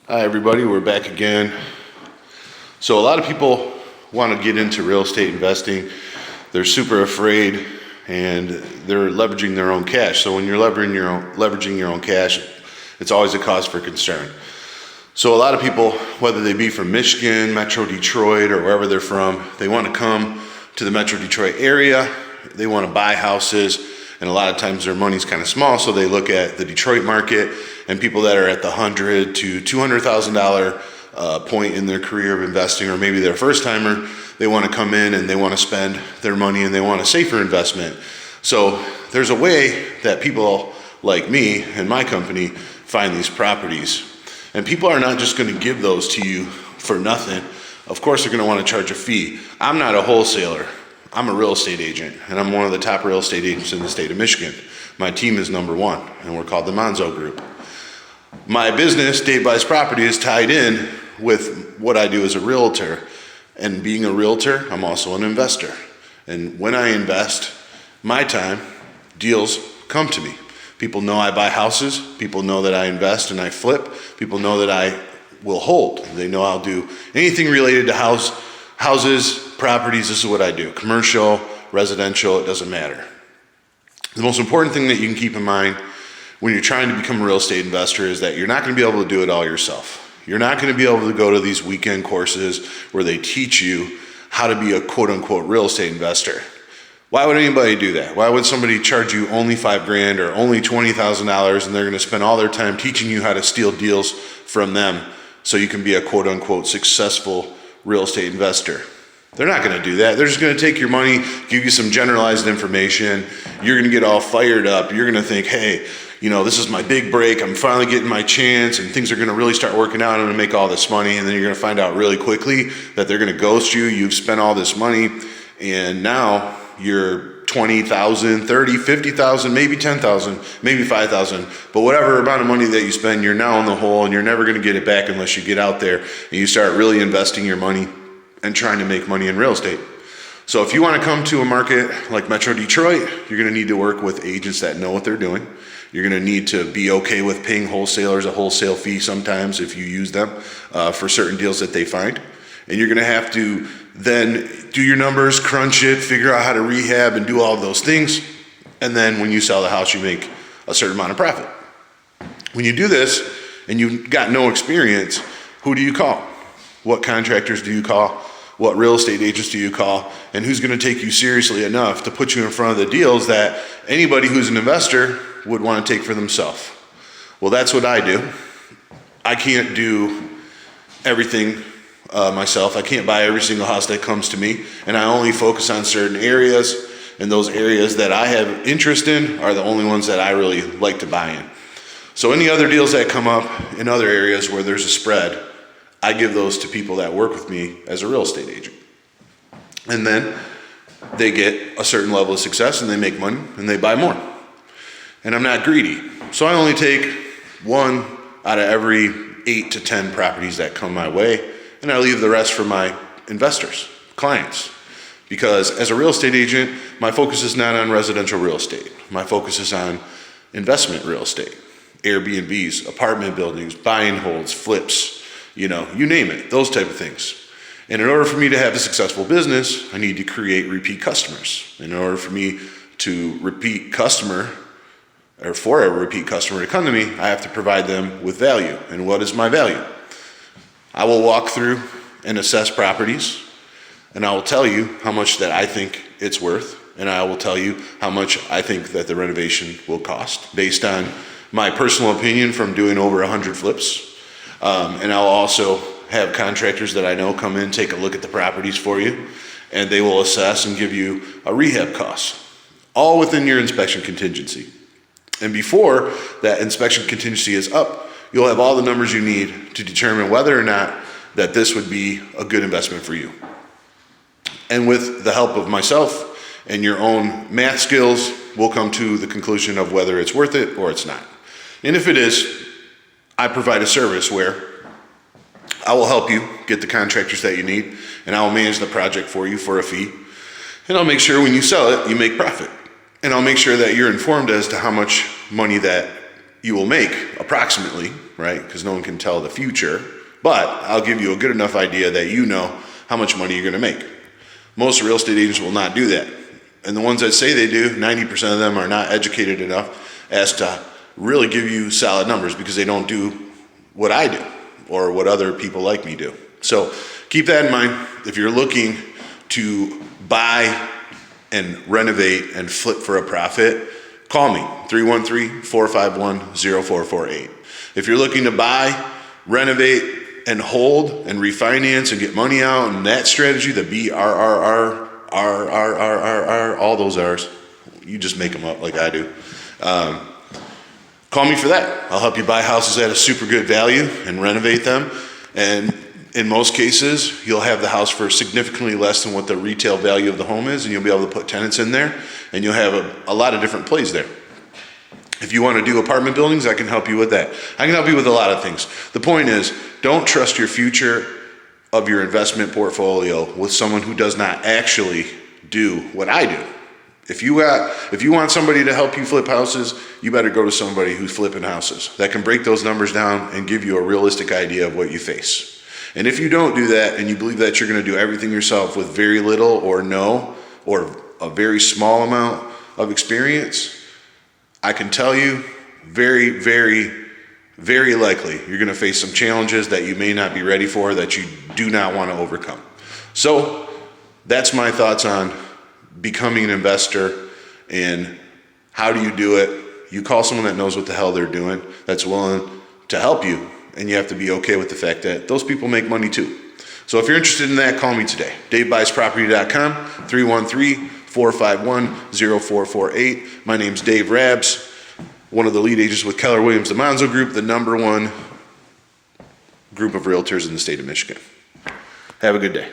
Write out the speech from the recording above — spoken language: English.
Hi everybody, we're back again. So a lot of people want to get into real estate investing. They're super afraid and they're leveraging their own cash. So when you're leveraging your own cash, it's always a cause for concern. So a lot of people, whether they be from Michigan, Metro Detroit, or wherever they're from, they want to come to the Metro Detroit area. They want to buy houses. And a lot of times their money's kind of small, so they look at the Detroit market and people that are at the $100,000 to $200,000 point in their career of investing, or maybe they're a first timer, they want to come in and they want to spend their money and they want a safer investment. So there's a way that people like me and my company find these properties. And people are not just going to give those to you for nothing. Of course, they're going to want to charge a fee. I'm not a wholesaler. I'm a real estate agent, and I'm one of the top real estate agents in the state of Michigan. My team is number one, and we're called the Monzo Group. My business, Dave Rabs Property, is tied in with what I do as a realtor. And being a realtor, I'm also an investor. And when I invest my time, deals come to me. People know I buy houses. People know that I invest and I flip. People know that I will hold. They know I'll do anything related to houses, properties. This is what I do. Commercial, residential, it doesn't matter. The most important thing that you can keep in mind when you're trying to become a real estate investor is that you're not going to be able to do it all yourself. You're not going to be able to go to these weekend courses where they teach you how to be a quote unquote real estate investor. Why would anybody do that? Why would somebody charge you only $5,000 or only $20,000 and they're going to spend all their time teaching you how to steal deals from them so you can be a quote unquote successful real estate investor? They're not going to do that. They're just going to take your money, give you some generalized information. You're going to get all fired up. You're going to think, hey, this is my big break. I'm finally getting my chance and things are going to really start working out. I'm going to make all this money. And then you're going to find out really quickly that they're going to ghost you. You've spent all this money and now you're 20,000, 30, 50,000, maybe 10,000, maybe 5,000, but whatever amount of money that you spend, you're now in the hole and you're never going to get it back unless you get out there and you start really investing your money and trying to make money in real estate. So if you want to come to a market like Metro Detroit, you're going to need to work with agents that know what they're doing. You're going to need to be okay with paying wholesalers a wholesale fee sometimes if you use them for certain deals that they find. And you're going to have to then do your numbers, crunch it, figure out how to rehab and do all of those things. And then when you sell the house, you make a certain amount of profit. When you do this and you've got no experience, who do you call? What contractors do you call? What real estate agents do you call? And who's going to take you seriously enough to put you in front of the deals that anybody who's an investor would want to take for themselves? Well, that's what I do. I can't do everything myself. I can't buy every single house that comes to me, and I only focus on certain areas, and those areas that I have interest in are the only ones that I really like to buy in. So any other deals that come up in other areas where there's a spread, I give those to people that work with me as a real estate agent. And then they get a certain level of success and they make money and they buy more. And I'm not greedy. So I only take one out of every 8 to 10 properties that come my way, and I leave the rest for my investors, clients. Because as a real estate agent, my focus is not on residential real estate. My focus is on investment real estate, Airbnbs, apartment buildings, buy and holds, flips, you name it, those type of things. And in order for me to have a successful business, I need to create repeat customers. In order for me to repeat customer, or for a repeat customer to come to me, I have to provide them with value. And what is my value? I will walk through and assess properties, and I will tell you how much that I think it's worth, and I will tell you how much I think that the renovation will cost based on my personal opinion from doing over 100 flips. And I'll also have contractors that I know come in, take a look at the properties for you, and they will assess and give you a rehab cost, all within your inspection contingency. And before that inspection contingency is up, you'll have all the numbers you need to determine whether or not that this would be a good investment for you. And with the help of myself and your own math skills, we'll come to the conclusion of whether it's worth it or it's not. And if it is, I provide a service where I will help you get the contractors that you need, and I will manage the project for you for a fee. And I'll make sure when you sell it, you make profit. And I'll make sure that you're informed as to how much money that you will make approximately, right? Because no one can tell the future, but I'll give you a good enough idea that you know how much money you're gonna make. Most real estate agents will not do that. And the ones that say they do, 90% of them are not educated enough as to really give you solid numbers because they don't do what I do or what other people like me do. So keep that in mind. If you're looking to buy and renovate and flip for a profit, call me, 313-451-0448. If you're looking to buy, renovate, and hold and refinance and get money out, and that strategy, the BRRR, RRRR, all those R's, you just make them up like I do. Call me for that. I'll help you buy houses at a super good value and renovate them. And in most cases, you'll have the house for significantly less than what the retail value of the home is, and you'll be able to put tenants in there, and you'll have a lot of different plays there. If you want to do apartment buildings, I can help you with that. I can help you with a lot of things. The point is, don't trust your future of your investment portfolio with someone who does not actually do what I do. If you want somebody to help you flip houses, you better go to somebody who's flipping houses that can break those numbers down and give you a realistic idea of what you face. And if you don't do that and you believe that you're going to do everything yourself with very little or no, or a very small amount of experience, I can tell you very, very, very likely you're going to face some challenges that you may not be ready for, that you do not want to overcome. So that's my thoughts on becoming an investor and how do you do it. You call someone that knows what the hell they're doing, that's willing to help you, and you have to be okay with the fact that those people make money too. So if you're interested in that, call me today. DaveBuysProperty.com, 313-451-0448. My name's Dave Rabs, one of the lead agents with Keller Williams DiManzo Group, the #1 group of realtors in the state of Michigan. Have a good day.